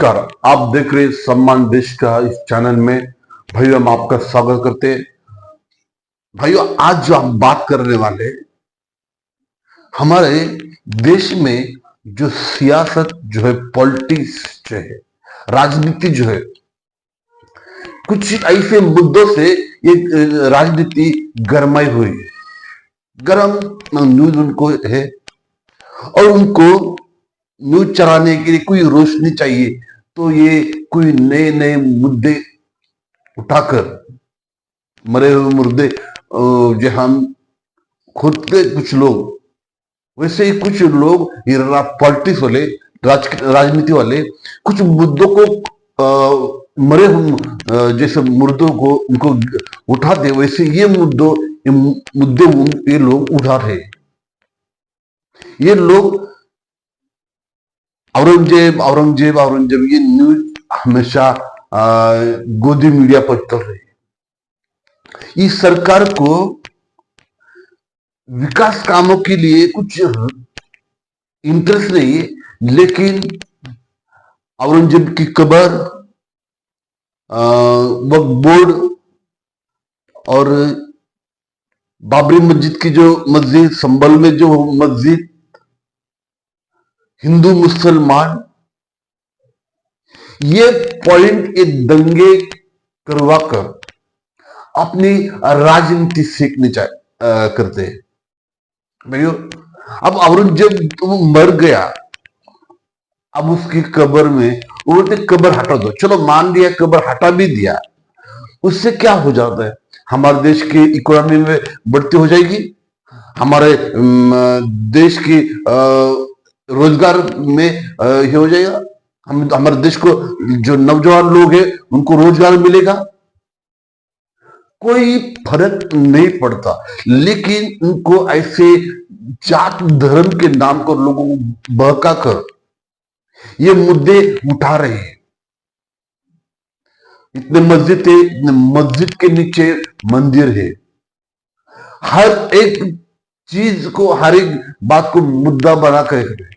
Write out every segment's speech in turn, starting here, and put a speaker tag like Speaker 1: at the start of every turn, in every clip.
Speaker 1: नमस्कार, आप देख रहे सम्मान देश का इस चैनल में। भाइयों, हम आपका स्वागत करते हैं। भाइयों, आज जो हम बात करने वाले, हमारे देश में जो सियासत जो है, पॉलिटिक्स जो है, राजनीति जो है, कुछ ऐसे मुद्दों से ये राजनीति गरमाई हुई है। गरम न्यूज उनको है और उनको न्यूज चलाने के लिए कोई रोशनी चाहिए, तो ये कोई नए नए मुद्दे उठाकर, मरे हुए मुर्दे जो हम खोदते कुछ लोग, वैसे ही कुछ लोग ये पॉलिटिक्स वाले, राजनीति वाले कुछ मुद्दों को मरे हुए जैसे मुर्दों को उनको उठाते, वैसे ये मुद्दे ये लोग उठा रहे। ये लोग औरंगजेब औरंगजेब औरंगजेब ये न्यूज हमेशा गोदी मीडिया पर चल रही। इस सरकार को विकास कामों के लिए कुछ इंटरेस्ट नहीं है, लेकिन औरंगजेब की कब्र, वक्फ बोर्ड और बाबरी मस्जिद की जो मस्जिद, संभल में जो मस्जिद, हिंदू मुसलमान, ये पॉइंट ये दंगे करवाकर अपनी राजनीति सीखनी करते हैं। भैया, अब औरंगजेब तो मर गया, अब उसकी कब्र में उन्होंने कब्र हटा दो, चलो मान लिया, कब्र हटा भी दिया, उससे क्या हो जाता है? हमारे देश की इकोनॉमी में बढ़ती हो जाएगी, हमारे देश की रोजगार में ये हो जाएगा, हमारे देश को जो नौजवान लोग हैं उनको रोजगार मिलेगा, कोई फर्क नहीं पड़ता। लेकिन उनको ऐसे जात धर्म के नाम पर लोगों को बहकाकर ये मुद्दे उठा रहे हैं। इतने मस्जिद है, इतने मस्जिद के नीचे मंदिर है, हर एक चीज को, हर एक बात को मुद्दा बना कर।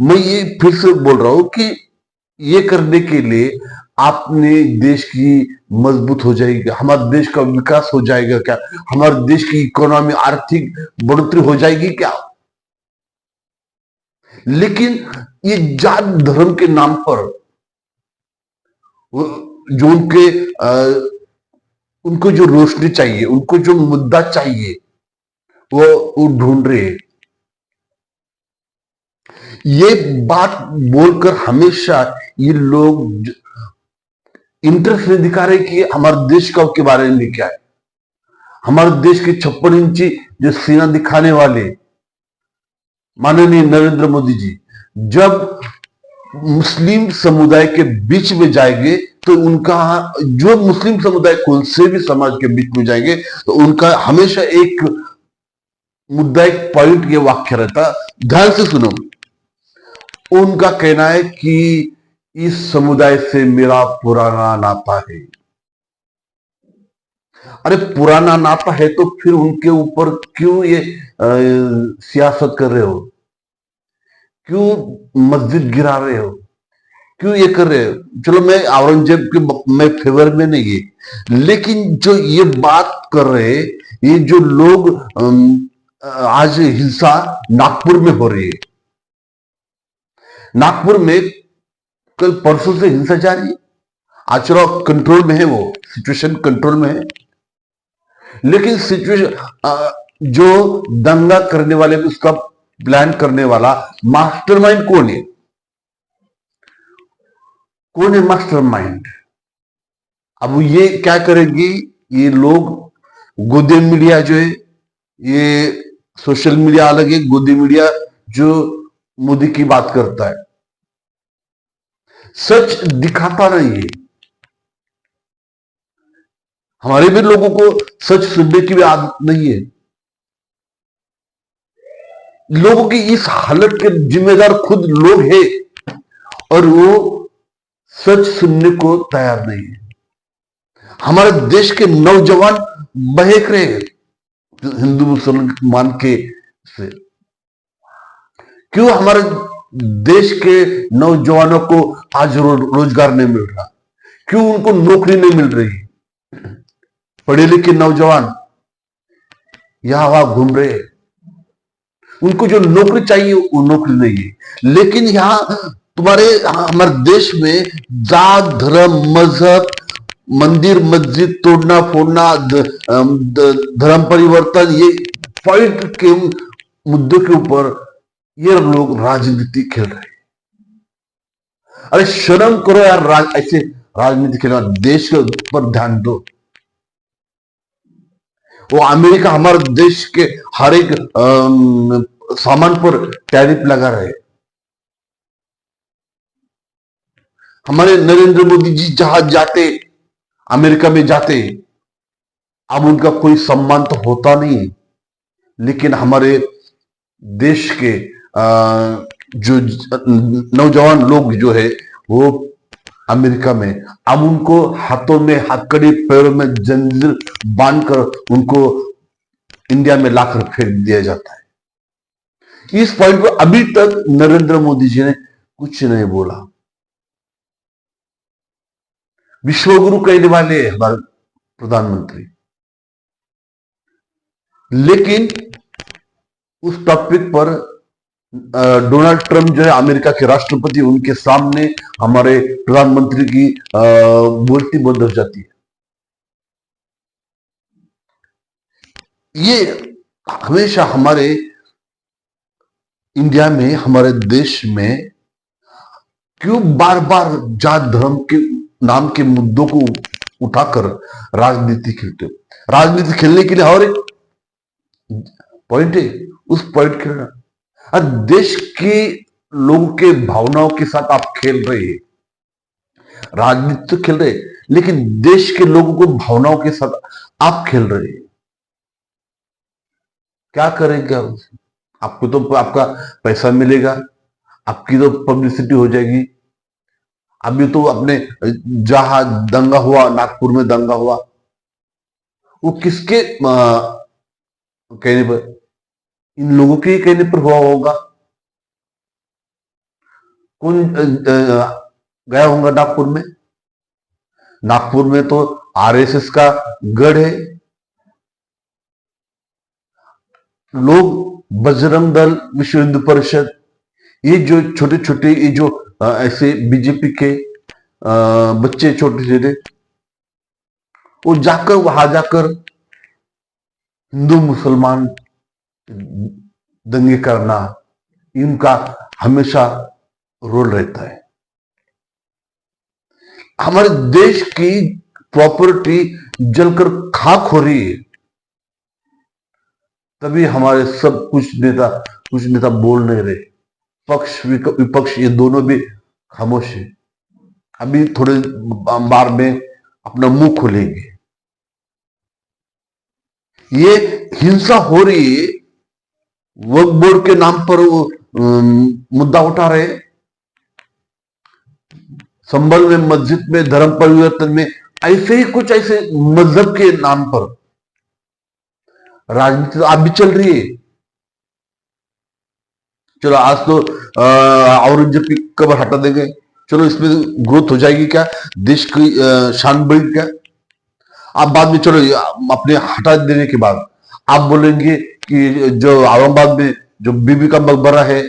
Speaker 1: मैं ये फिर से बोल रहा हूं कि ये करने के लिए अपने देश की मजबूत हो जाएगी, हमारे देश का विकास हो जाएगा क्या? हमारे देश की इकोनॉमी, आर्थिक बढ़ोतरी हो जाएगी क्या? लेकिन ये जात धर्म के नाम पर जो उनको जो रोशनी चाहिए, उनको जो मुद्दा चाहिए, वो ढूंढ रहे हैं। ये बात बोलकर हमेशा ये लोग इंटरेस्ट नहीं दिखा रहे कि हमारे देश का के बारे में क्या है। हमारे देश के 56 इंची जो सीना दिखाने वाले माननीय नरेंद्र मोदी जी, जब मुस्लिम समुदाय के बीच में जाएंगे तो उनका, जो मुस्लिम समुदाय कौन से भी समाज के बीच में जाएंगे तो उनका हमेशा एक मुद्दा, एक पॉइंट, ये वाक्य रहता, ध्यान से सुनो। उनका कहना है कि इस समुदाय से मेरा पुराना नाता है। अरे पुराना नाता है तो फिर उनके ऊपर क्यों ये सियासत कर रहे हो? क्यों मस्जिद गिरा रहे हो? क्यों ये कर रहे हो? चलो, मैं औरंगजेब के मैं फेवर में नहीं है, लेकिन जो ये बात कर रहे, ये जो लोग आज हिंसा नागपुर में हो रही है, नागपुर में कल परसों से हिंसा जारी है। आज चलो कंट्रोल में है, वो सिचुएशन कंट्रोल में है, लेकिन सिचुएशन जो दंगा करने वाले, उसका प्लान करने वाला मास्टरमाइंड कौन है? कौन है मास्टरमाइंड? अब ये क्या करेंगे ये लोग? गोदी मीडिया जो है, ये सोशल मीडिया अलग है, गोदी मीडिया जो मोदी की बात करता है, सच दिखाता नहीं है। हमारे भी लोगों को सच सुनने की भी आदत नहीं है। लोगों की इस हालत के जिम्मेदार खुद लोग हैं और वो सच सुनने को तैयार नहीं है। हमारे देश के नौजवान बहक रहे हैं हिंदू मुसलमान के से। क्यों हमारे देश के नौजवानों को आज रोजगार नहीं मिल रहा? क्यों उनको नौकरी नहीं मिल रही? पढ़े लिखे नौजवान यहां वहां घूम रहे हैं, उनको जो नौकरी चाहिए वो नौकरी नहीं है। लेकिन यहां तुम्हारे हमारे देश में जात धर्म मजहब मंदिर मस्जिद तोड़ना फोड़ना धर्म परिवर्तन ये पॉइंट के मुद्दों के ऊपर ये लोग राजनीति खेल रहे हैं। अरे शर्म करो यार, ऐसे राजनीति खेलना। देश के ऊपर ध्यान दो। वो अमेरिका हमारे देश के हर एक सामान पर टैरिफ लगा रहे। हमारे नरेंद्र मोदी जी जहां जाते, अमेरिका में जाते, अब उनका कोई सम्मान तो होता नहीं। लेकिन हमारे देश के जो नौजवान लोग जो है वो अमेरिका में, अब उनको हाथों में हथकड़ी पैरों में जंजीर बांधकर उनको इंडिया में लाकर फेंक दिया जाता है। इस पॉइंट पर अभी तक नरेंद्र मोदी जी ने कुछ नहीं बोला। विश्वगुरु कहने वाले हमारे प्रधानमंत्री, लेकिन उस टॉपिक पर डोनाल्ड ट्रंप जो है अमेरिका के राष्ट्रपति, उनके सामने हमारे प्रधानमंत्री की बोलती बंद हो जाती है। ये हमेशा हमारे इंडिया में, हमारे देश में क्यों बार बार जात धर्म के नाम के मुद्दों को उठाकर राजनीति खेलते हो? राजनीति खेलने के लिए और एक पॉइंट है, उस पॉइंट खेलना। और देश के लोगों के भावनाओं के साथ आप खेल रहे हैं। राजनीति तो खेल रहे, लेकिन देश के लोगों को भावनाओं के साथ आप खेल रहे हैं। क्या करेंगे आप? आपको तो आपका पैसा मिलेगा, आपकी तो पब्लिसिटी हो जाएगी। अभी तो अपने जहां दंगा हुआ, नागपुर में दंगा हुआ, वो किसके कहने पर? इन लोगों के कहने पर हुआ होगा। कौन गया होगा नागपुर में? नागपुर में तो आरएसएस का गढ़ है। लोग बजरंग दल, विश्व हिंदू परिषद, ये जो छोटे छोटे, ये जो ऐसे बीजेपी के बच्चे छोटे छोटे, वो जाकर वहां जाकर हिंदू मुसलमान दंगे करना, इनका हमेशा रोल रहता है। हमारे देश की प्रॉपर्टी जलकर खाक हो रही है, तभी हमारे सब कुछ नेता बोल नहीं रहे। पक्ष विपक्ष ये दोनों भी खामोश है। अभी थोड़े बार में अपना मुंह खोलेंगे। ये हिंसा हो रही है, वक्फ बोर्ड के नाम पर वो मुद्दा उठा रहे, संभल में मस्जिद में धर्म परिवर्तन में, ऐसे ही कुछ ऐसे मजहब के नाम पर राजनीति तो आप भी चल रही है। चलो आज तो औरंगजेब की कब्र हटा देंगे, चलो इसमें ग्रोथ हो जाएगी क्या? देश की शान बढ़ी क्या? आप बाद में चलो अपने हटा देने के बाद आप बोलेंगे कि जो औरंगाबाद में जो बीबी का मकबरा है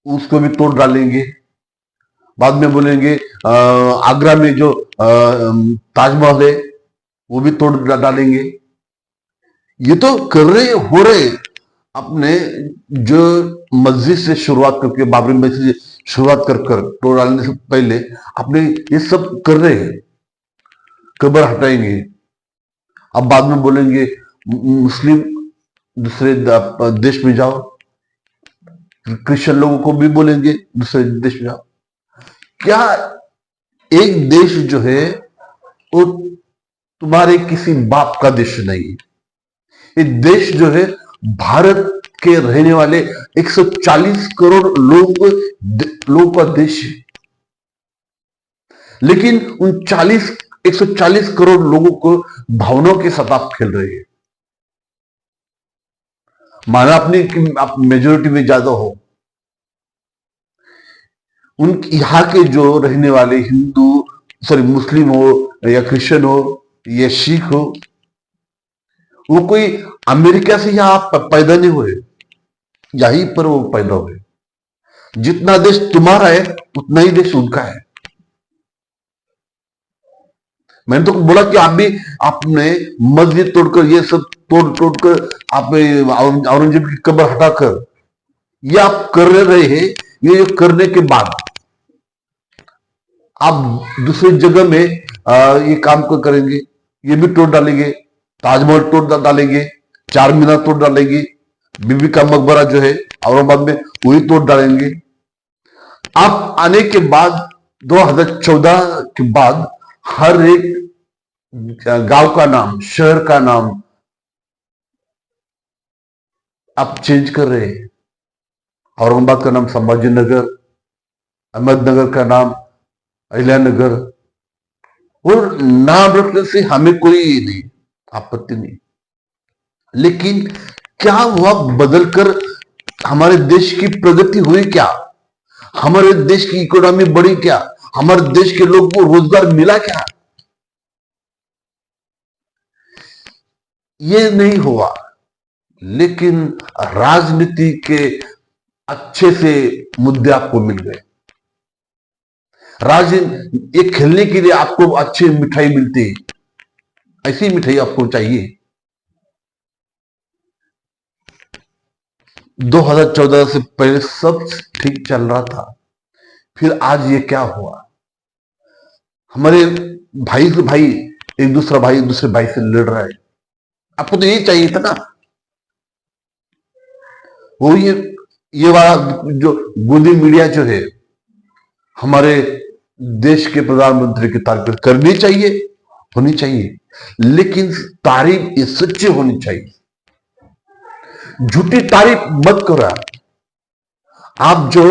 Speaker 1: उसको भी तोड़ डालेंगे। बाद में बोलेंगे आगरा में जो ताजमहल है वो भी तोड़ डालेंगे। ये तो कर रहे हो रहे। अपने जो मस्जिद से शुरुआत करके, बाबरी मस्जिद से शुरुआत कर तोड़ डालने से पहले अपने ये सब कर रहे हैं, कब्र हटाएंगे। अब बाद में बोलेंगे मुस्लिम दूसरे देश में जाओ, क्रिश्चियन लोगों को भी बोलेंगे दूसरे देश में जाओ। क्या एक देश जो है वो तुम्हारे किसी बाप का देश नहीं है। ये देश जो है भारत के रहने वाले 140 करोड़ लोगों का देश है। लेकिन उन 140 करोड़ लोगों को भावनाओं के साथ आप खेल रहे हैं। माना अपनी आप मेजोरिटी में ज्यादा हो, उन यहाँ के जो रहने वाले हिंदू, सॉरी, मुस्लिम हो या क्रिश्चियन हो या सिख हो, वो कोई अमेरिका से यहाँ पैदा नहीं हुए, यहीं पर वो पैदा हुए। जितना देश तुम्हारा है उतना ही देश उनका है। मैंने तो बोला कि आप भी, आपने मस्जिद तोड़कर, ये सब तोड़ तोड़कर, आप औरंगजेब की कब्र हटाकर ये आप कर रहे हैं। ये करने के बाद आप दूसरी जगह में ये काम को करेंगे, ये भी तोड़ डालेंगे, ताजमहल तोड़ डालेंगे, चार मीनार तोड़ डालेंगे, बीबी का मकबरा जो है औरंगाबाद में वही तोड़ डालेंगे। आप आने के बाद 2014 के बाद हर एक गांव का नाम, शहर का नाम आप चेंज कर रहे हैं। औरंगाबाद का नाम संभाजी नगर, अहमदनगर का नाम अहिल्यानगर, और नाम रखने से हमें कोई नहीं, आपत्ति नहीं। लेकिन क्या हुआ, बदलकर हमारे देश की प्रगति हुई क्या? हमारे देश की इकोनॉमी बढ़ी क्या? हमारे देश के लोगों को रोजगार मिला क्या? ये नहीं हुआ। लेकिन राजनीति के अच्छे से मुद्दे आपको मिल गए। ये खेलने के लिए आपको अच्छी मिठाई मिलती है, ऐसी मिठाई आपको चाहिए। 2014 से पहले सब ठीक चल रहा था, फिर आज ये क्या हुआ? हमारे भाई से भाई, एक दूसरे भाई से लड़ रहा है। आपको तो यही चाहिए था ना। वो ये वाला जो गोदी मीडिया जो है, हमारे देश के प्रधानमंत्री की तारीफ करनी चाहिए, होनी चाहिए, लेकिन तारीफ ये सच्ची होनी चाहिए। झूठी तारीफ मत करो। आप जो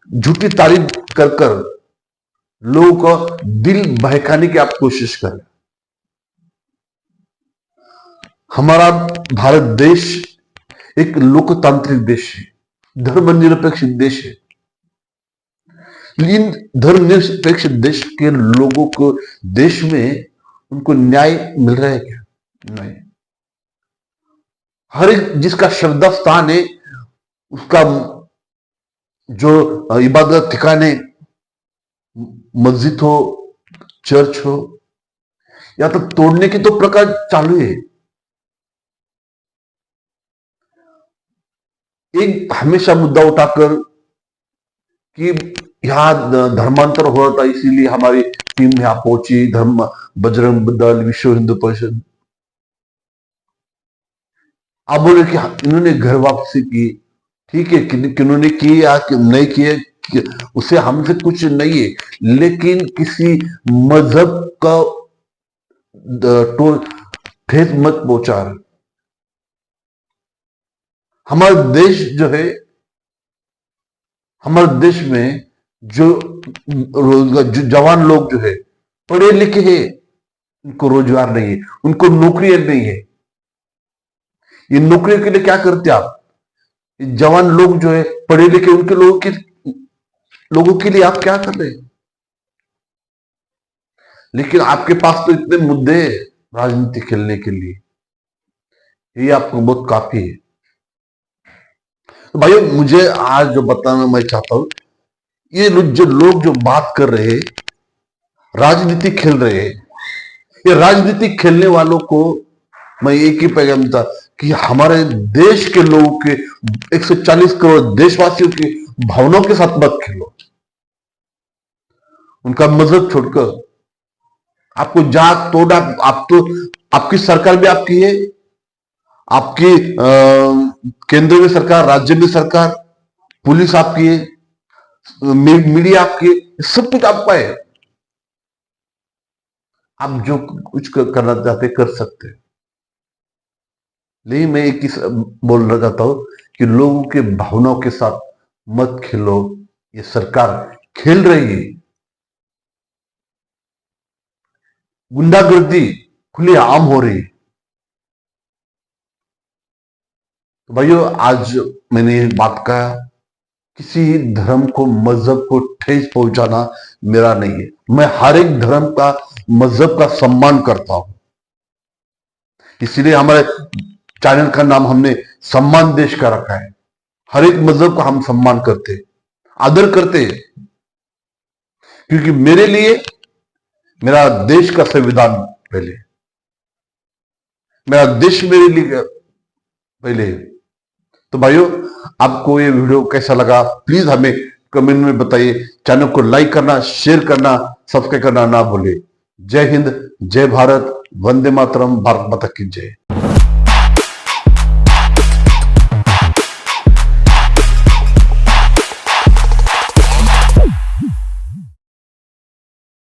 Speaker 1: झूठी तारीफ कर कर लोगों को दिल बहकाने की आप कोशिश करें। हमारा भारत देश एक लोकतांत्रिक देश है, धर्मनिरपेक्ष देश है। लेकिन धर्मनिरपेक्ष देश के लोगों को देश में उनको न्याय मिल रहा है क्या? नहीं। हर एक जिसका श्रद्धा स्थान है, उसका जो इबादत ठिकाने, मस्जिद हो, चर्च हो, या तो तोड़ने की तो प्रकार चालू है। एक हमेशा मुद्दा उठाकर कि यहां धर्मांतर हो रहा था, इसीलिए हमारी टीम यहां पहुंची, बजरंग दल, विश्व हिंदू परिषद। आप बोले कि इन्होंने घर वापसी की, ठीक है, किन्होंने की या नहीं किए, उसे हमसे कुछ नहीं है। लेकिन किसी मजहब का ठेस मत पहुंचा। हमारा देश जो है, हमारे देश में जो जवान लोग जो है पढ़े लिखे हैं, उनको रोजगार नहीं है, उनको नौकरी नहीं है। ये नौकरी के लिए क्या करते आप? जवान लोग जो है पढ़े लिखे, उनके लोगों के लिए आप क्या कर रहे हैं? लेकिन आपके पास तो इतने मुद्दे हैं राजनीति खेलने के लिए, ये आपको बहुत काफी है। तो भाइयों, मुझे आज जो बताना मैं चाहता हूं, ये जो लोग जो बात कर रहे हैं, राजनीति खेल रहे हैं, ये राजनीति खेलने वालों को मैं एक ही पैगाम देता कि हमारे देश के लोगों के, 140 करोड़ देशवासियों की भावनाओं के साथ मत खेलो। उनका मजहब छोड़कर आपको जात तोड़ा, आप तो, आपकी सरकार भी आपकी है, आपकी केंद्र में सरकार, राज्य में सरकार, पुलिस आपकी है, मीडिया आपकी है, सब कुछ आपका है। आप जो कुछ करना चाहते कर सकते हैं। लेकिन मैं एक ही बोलना चाहता हूं कि लोगों के भावनाओं के साथ मत खेलो। ये सरकार खेल रही है। गुंडागर्दी खुले आम हो रही है। तो भाइयों, आज मैंने ये बात कहा किसी धर्म को, मजहब को ठेस पहुंचाना मेरा नहीं है। मैं हर एक धर्म का, मजहब का सम्मान करता हूं। इसीलिए हमारे चैनल का नाम हमने सम्मान देश का रखा है। हर एक मजहब का हम सम्मान करते हैं, आदर करते हैं, क्योंकि मेरे लिए मेरा देश का संविधान पहले, मेरा देश मेरे लिए पहले। तो भाइयों, आपको ये वीडियो कैसा लगा प्लीज हमें कमेंट में बताइए। चैनल को लाइक करना, शेयर करना, सब्सक्राइब करना ना भूलिए। जय हिंद, जय भारत, वंदे मातरम, भारत माता की जय।